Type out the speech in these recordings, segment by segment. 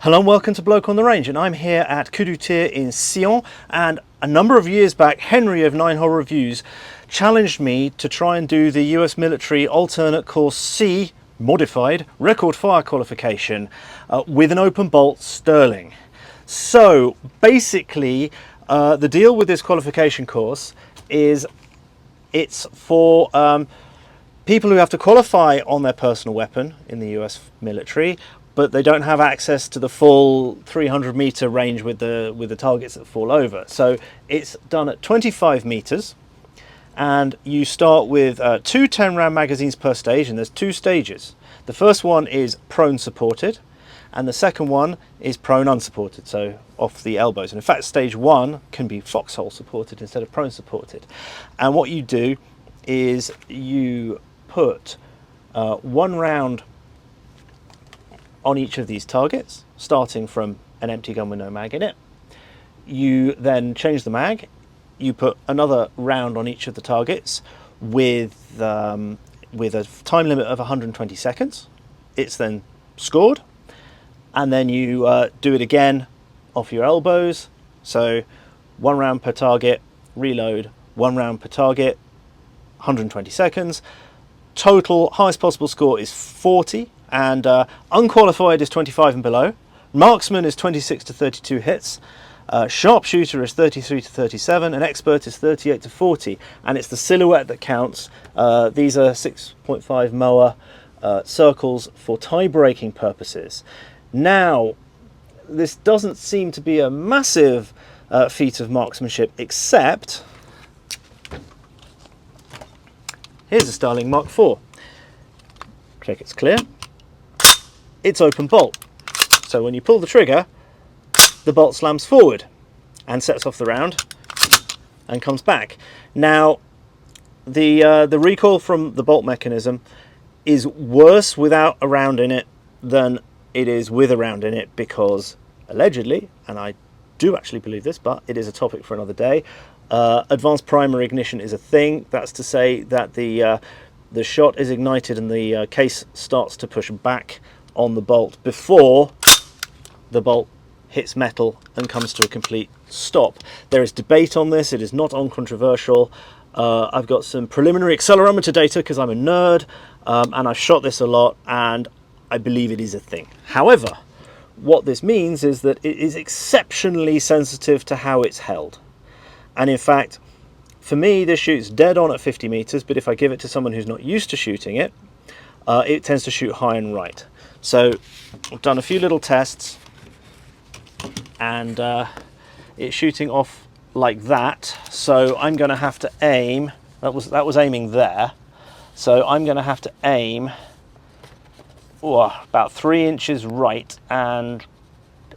Hello and welcome to Bloke on the Range, and I'm here at Coudoutier in Sion, and a number of years back Henry of 9 Hole Reviews challenged me to try and do the US military alternate course C modified record fire qualification with an open bolt Sterling. So basically the deal with this qualification course is it's for people who have to qualify on their personal weapon in the US military, but they don't have access to the full 300-meter range with the targets that fall over. So it's done at 25 meters, and you start with two 10-round magazines per stage, and there's two stages. The first one is prone supported, and the second one is prone unsupported, so off the elbows. And in fact, stage one can be foxhole supported instead of prone supported. And what you do is you put one round on each of these targets, starting from an empty gun with no mag in it. You then change the mag. You put another round on each of the targets with a time limit of 120 seconds. It's then scored, and then you do it again off your elbows. So one round per target, reload, one round per target, 120 seconds. Total highest possible score is 40. And unqualified is 25 and below. Marksman is 26 to 32 hits. Sharpshooter is 33 to 37, and expert is 38 to 40. And it's the silhouette that counts. These are 6.5 moa circles for tie-breaking purposes. Now, this doesn't seem to be a massive feat of marksmanship, except here's a Sterling Mk.4. Check it's clear. It's open bolt, so when you pull the trigger, the bolt slams forward and sets off the round and comes back. Now, the recoil from the bolt mechanism is worse without a round in it than it is with a round in it, because allegedly, and I do actually believe this, but it is a topic for another day, advanced primary ignition is a thing. That's to say that the shot is ignited and the case starts to push back on the bolt before the bolt hits metal and comes to a complete stop. There is debate on this. It is not uncontroversial. I've got some preliminary accelerometer data because I'm a nerd, and I've shot this a lot, and I believe it is a thing. However, what this means is that it is exceptionally sensitive to how it's held. And in fact, for me, this shoots dead on at 50 meters, but if I give it to someone who's not used to shooting it, it tends to shoot high and right. So I've done a few little tests, and it's shooting off like that. So I'm going to have to aim. That was aiming there. So I'm going to have to aim about 3 inches right and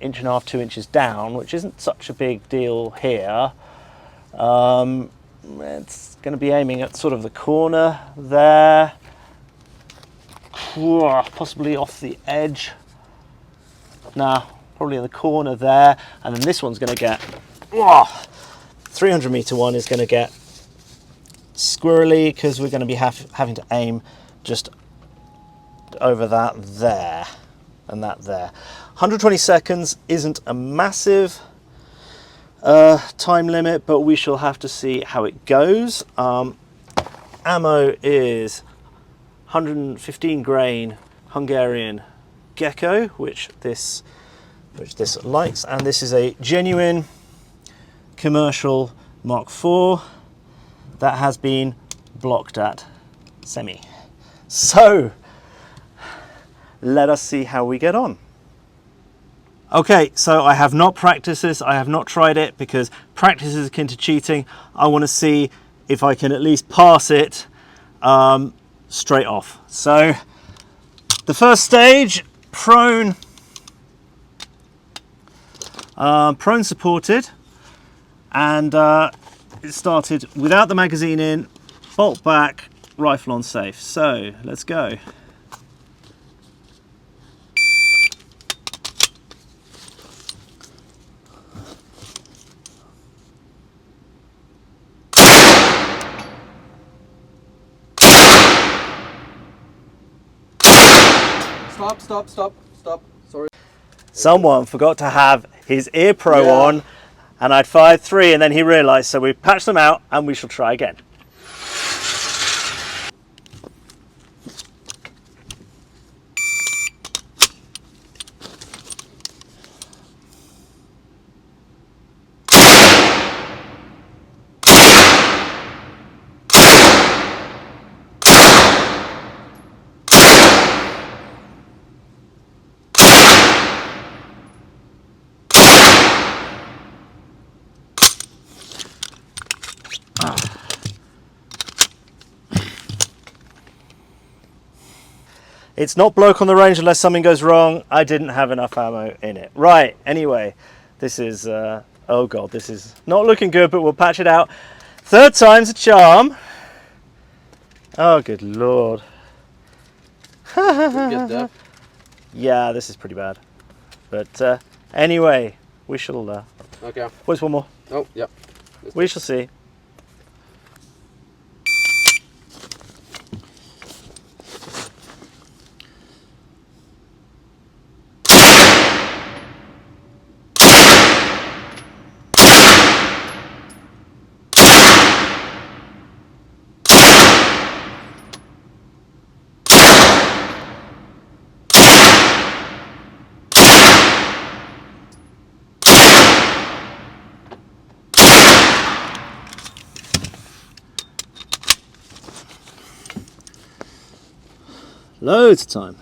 1.5 to 2 inches down, which isn't such a big deal here. It's going to be aiming at sort of the corner there. Possibly off the edge. Nah, probably in the corner there. And then this one's going to get 300 meter one is going to get squirrely, because we're going to be having to aim just over that there and that there. 120 seconds isn't a massive time limit, but we shall have to see how it goes. Ammo is 115 grain Hungarian Gecko, which this likes, and this is a genuine commercial Mk.4 that has been blocked at semi. So let us see how we get on. Okay, so I have not practiced this, I have not tried it, because practice is akin to cheating. I want to see if I can at least pass it straight off. So the first stage, prone supported, and it started without the magazine in, bolt back, rifle on safe. So let's go. Stop. Sorry. Someone forgot to have his ear pro on, and I'd fired 3, and then he realised, so we patched them out, and we shall try again. It's not bloke on the range unless something goes wrong. I didn't have enough ammo in it. Right, anyway, this is, oh God, this is not looking good, but we'll patch it out. 3rd time's a charm. Oh, good Lord. Yeah, this is pretty bad. But anyway, we shall... Okay. Where's one more? Oh, yep. We shall see. Loads of time.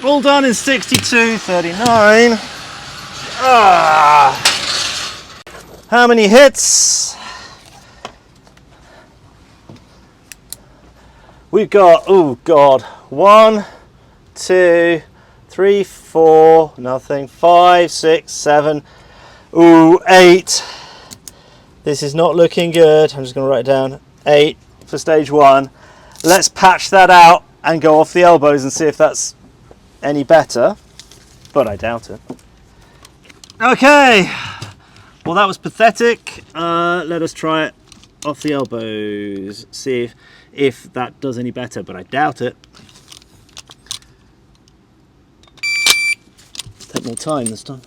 All done in 62:39. How many hits? We've got, oh God, 1, 2, 3, 4, nothing, 5, 6, 7, ooh, 8. This is not looking good. I'm just going to write it down. 8 for stage 1. Let's patch that out and go off the elbows and see if that's any better, but I doubt it. Okay, well that was pathetic. Let us try it off the elbows, see if that does any better, but I doubt it. Take more time this time.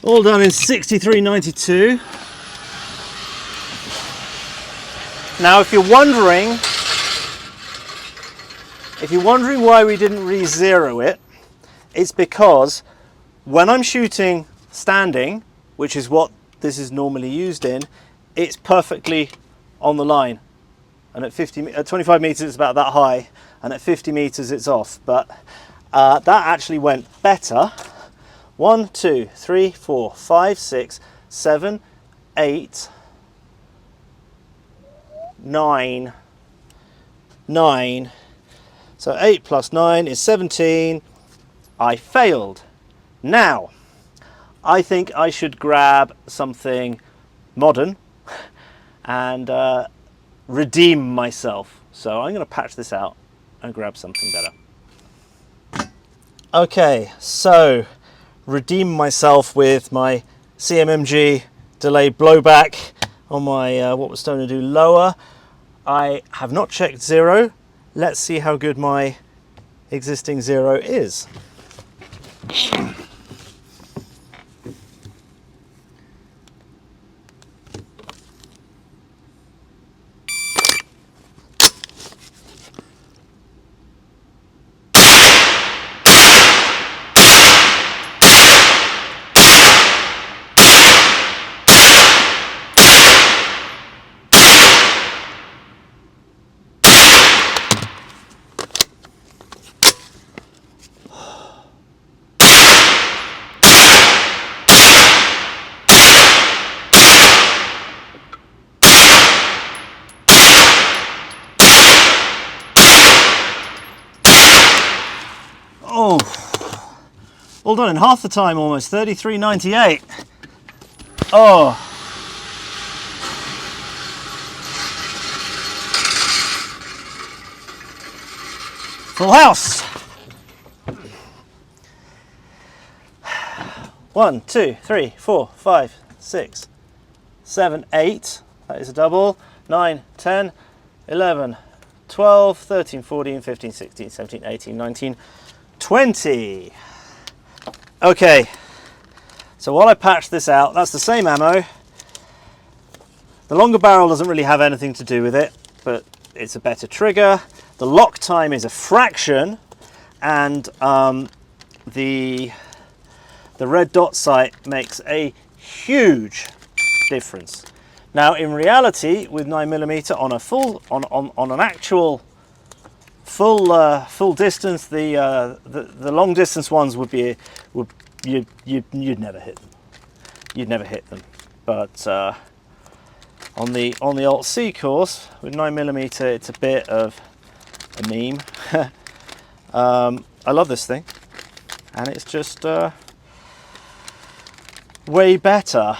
All done in 63.92. Now, if you're wondering why we didn't re-zero it, it's because when I'm shooting standing, which is what this is normally used in, it's perfectly on the line. And at 25 meters, it's about that high, and at 50 meters, it's off. But that actually went better. 1, 2, 3, 4, 5, 6, 7, 8, 9. So 8 plus 9 is 17. I failed. Now, I think I should grab something modern and redeem myself. So I'm going to patch this out and grab something better. Okay, so redeem myself with my CMMG delayed blowback on my what we're starting to do lower. I have not checked zero. Let's see how good my existing zero is. Oh, all done in half the time almost, 33.98. Oh. Full house. 1, 2, 3, 4, 5, 6, 7, 8. That is a double. 9, 10, 11, 12, 13, 14, 15, 16, 17, 18, 19, 20. Okay, so while I patch this out, that's the same ammo. The longer barrel doesn't really have anything to do with it, but it's a better trigger. The lock time is a fraction, and the red dot sight makes a huge difference. Now, in reality, with 9mm on a full on an actual full distance, the long distance ones you'd never hit them. You'd never hit them. But on the Alt-C course with 9mm, it's a bit of a meme. I love this thing, and it's just way better.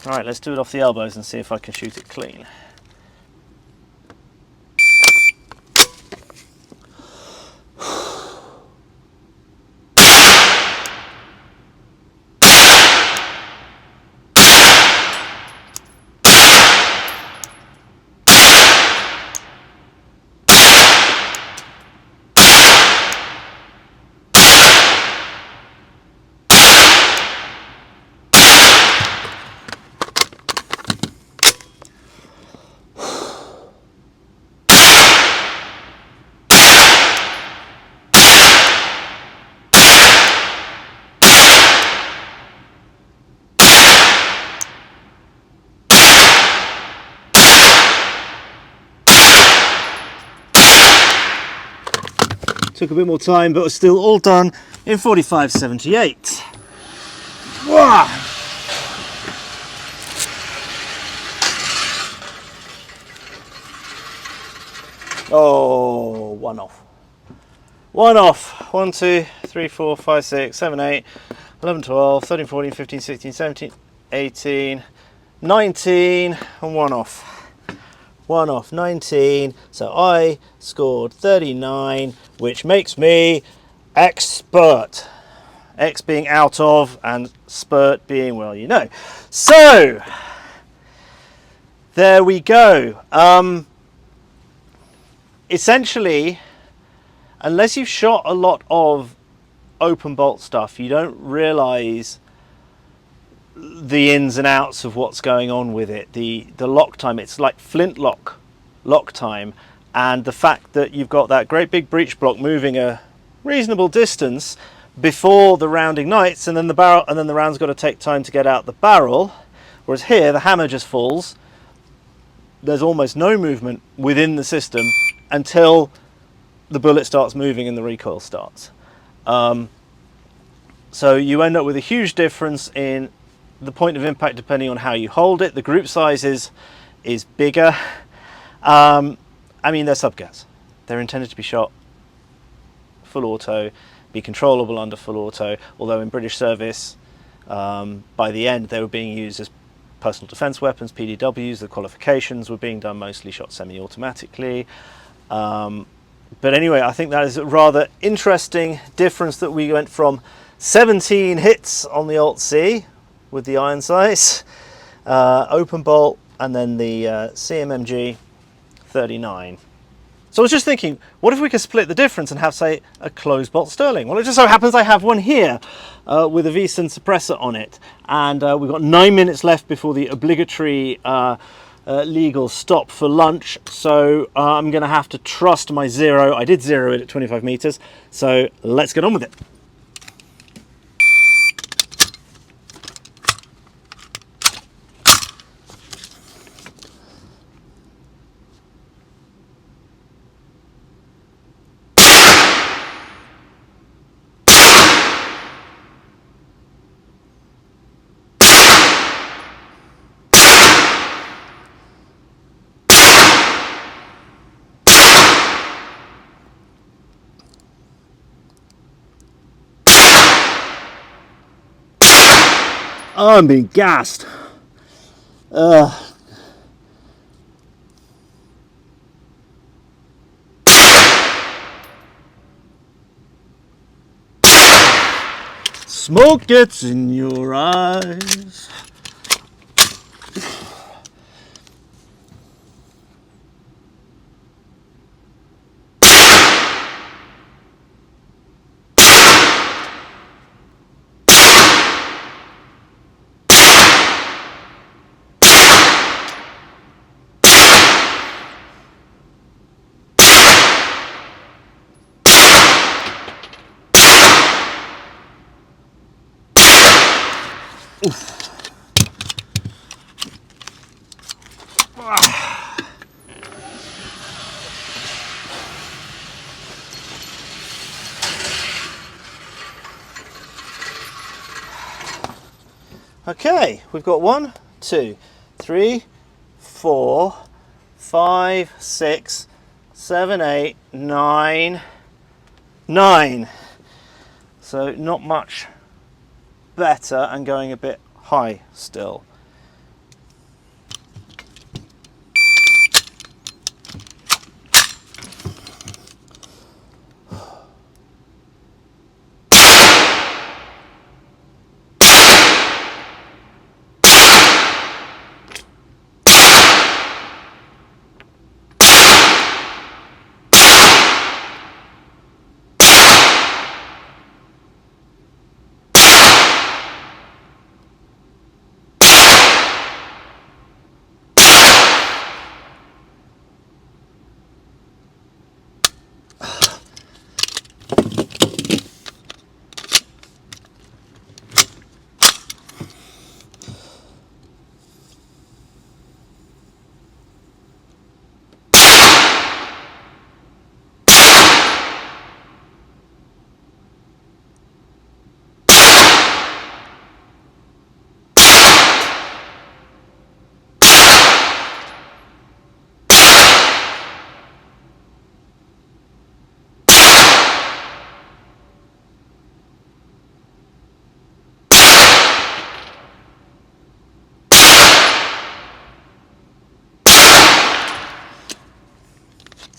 All right, let's do it off the elbows and see if I can shoot it clean. Took a bit more time, but was still all done in 45.78. Wow. Oh, one off. One off. 1, 2, 3, 4, 5, 6, 7, 8, 11, 12, 13, 14, 15, 16, 17, 18, 19, and one off. One off, 19. So I scored 39, which makes me expert. X being out of, and spurt being, well, you know. So there we go. Essentially, unless you've shot a lot of open bolt stuff, you don't realize the ins and outs of what's going on with it. The lock time, it's like flintlock lock time, and the fact that you've got that great big breech block moving a reasonable distance before the round ignites, and then the barrel, and then the round's got to take time to get out the barrel, whereas here the hammer just falls. There's almost no movement within the system until the bullet starts moving and the recoil starts. So you end up with a huge difference in the point of impact depending on how you hold it. The group size is bigger. I mean, they're subgas. They're intended to be shot full auto, be controllable under full auto, although in British service, by the end, they were being used as personal defence weapons, PDWs. The qualifications were being done mostly shot semi-automatically. But anyway, I think that is a rather interesting difference that we went from 17 hits on the Alt-C with the iron sights, open bolt, and then the CMMG 39. So I was just thinking, what if we could split the difference and have, say, a closed bolt Sterling? Well, it just so happens I have one here with a V-Syn suppressor on it, and we've got 9 minutes left before the obligatory legal stop for lunch, so I'm going to have to trust my zero. I did zero it at 25 meters, so let's get on with it. Oh, I'm being gassed. Smoke gets in your eyes. Okay, we've got 1, 2, 3, 4, 5, 6, 7, 8, 9, 9. So not much better and going a bit high still.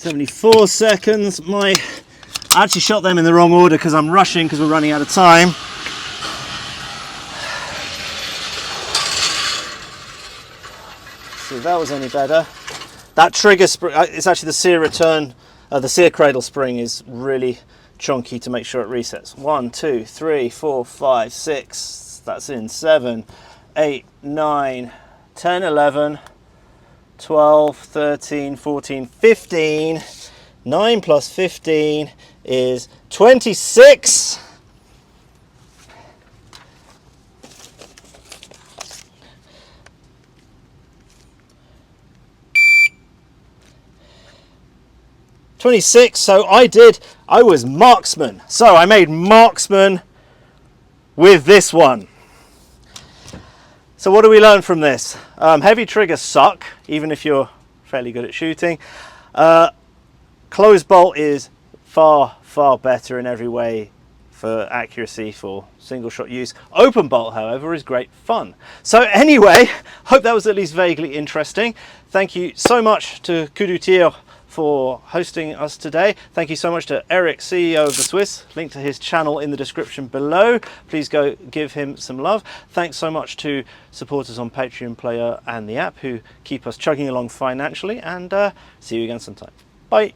"74 seconds. I actually shot them in the wrong order because I'm rushing because we're running out of time. See if that was any better. That trigger spring, it's actually the sear return, the sear cradle spring is really chunky to make sure it resets. 1, 2, 3, 4, 5, 6. That's in 7, 8, 9, 10, 11. 12, 13, 14, 15. 9 plus 15 is 26. So I was marksman. So I made marksman with this one. So what do we learn from this? Heavy triggers suck, even if you're fairly good at shooting. Closed bolt is far, far better in every way for accuracy, for single shot use. Open bolt, however, is great fun. So anyway, hope that was at least vaguely interesting. Thank you so much to Tir for hosting us today. Thank you so much to Eric, CEO of the Swiss. Link to his channel in the description below. Please go give him some love. Thanks so much to supporters on Patreon, Player and the app who keep us chugging along financially, and see you again sometime. Bye.